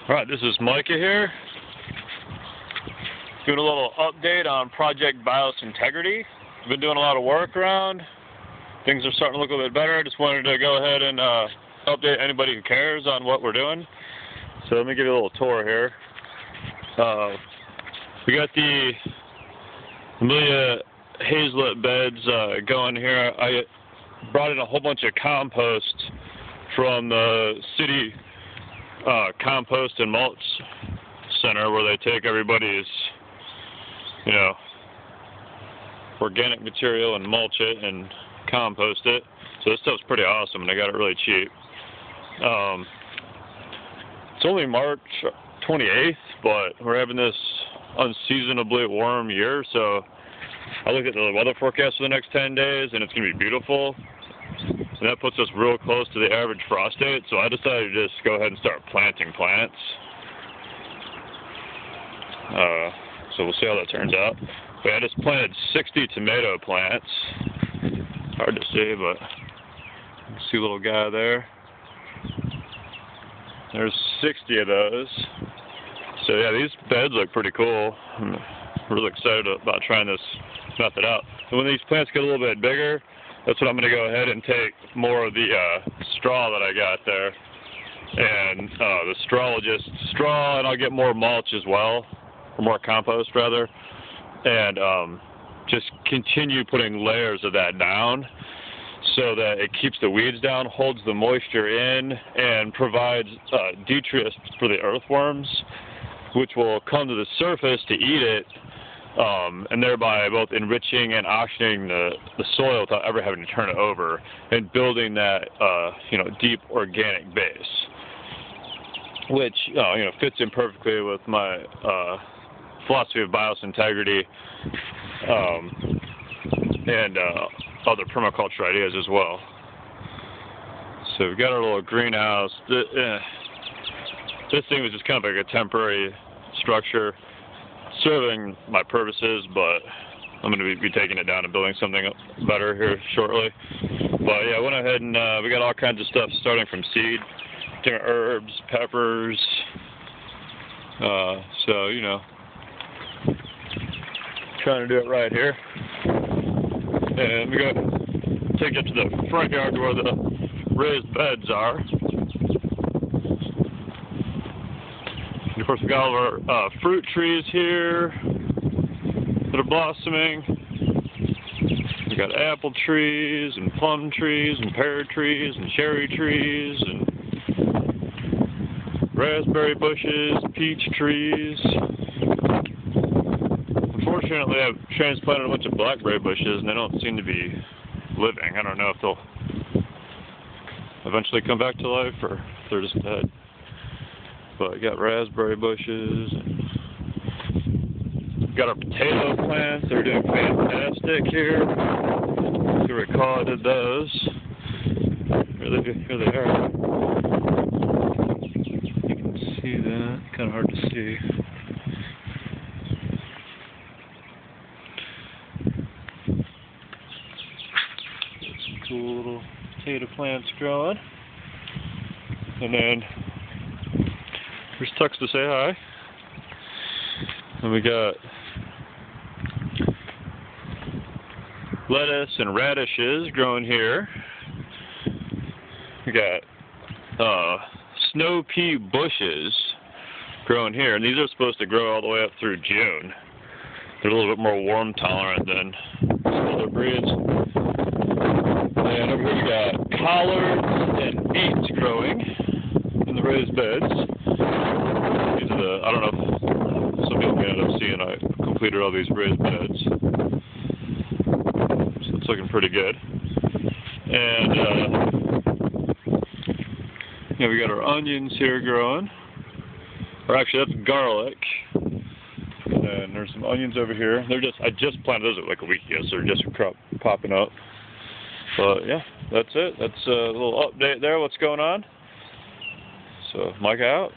Alright, this is Micah here. Doing a little update on Project Biosyntegral. I've been doing a lot of work around. Things are starting to look a little bit better. I just wanted to go ahead and update anybody who cares on what we're doing. So let me give you a little tour here. We got the Amelia hazelet beds going here. I brought in a whole bunch of compost from the city compost and mulch center, where they take everybody's, organic material and mulch it and compost it. So this stuff's pretty awesome, and I got it really cheap. It's only March 28th, but we're having this unseasonably warm year, so I looked at the weather forecast for the next 10 days, and it's going to be beautiful. And that puts us real close to the average frost date, so I decided to just go ahead and start planting plants. So we'll see how that turns out. But I just planted 60 tomato plants. Hard to see, but you see a little guy there. There's 60 of those. So yeah, these beds look pretty cool. I'm really excited about trying this method out. And when these plants get a little bit bigger, that's when I'm going to go ahead and take more of the straw that I got there. And the straw will just and I'll get more mulch as well, or more compost rather. And just continue putting layers of that down so that it keeps the weeds down, holds the moisture in, and provides detritus for the earthworms, which will come to the surface to eat it. And thereby both enriching and oxygenating the soil without ever having to turn it over, and building that deep organic base, which fits in perfectly with my philosophy of biosyntegral and other permaculture ideas as well. So we've got our little greenhouse. This thing was just kind of like a temporary structure, serving my purposes, but I'm going to be taking it down and building something better here shortly. But yeah, I went ahead and we got all kinds of stuff starting from seed, different herbs, peppers, so trying to do it right here. And we got take it to the front yard where the raised beds are. And of course, we got all of our fruit trees here that are blossoming. We got apple trees and plum trees and pear trees and cherry trees and raspberry bushes, peach trees. Unfortunately, I've transplanted a bunch of blackberry bushes, and they don't seem to be living. I don't know if they'll eventually come back to life or if they're just dead. But I got raspberry bushes. Got our potato plants. They're doing fantastic here. If you recall, I did those. Here they are. You can see that. Kind of hard to see. Some cool little potato plants growing. And then there's Tux to say hi. And we got lettuce and radishes growing here. We got snow pea bushes growing here, and these are supposed to grow all the way up through June. They're a little bit more warm tolerant than some other breeds. And over here we got collards and beets growing in the raised beds. These are I don't know if some people may end up seeing I completed all these raised beds. So it's looking pretty good. And we got our onions here growing. Or actually, that's garlic. And then there's some onions over here. I just planted those like a week ago, so they're just popping up. But yeah, that's it. That's a little update there. What's going on? So, Mike out.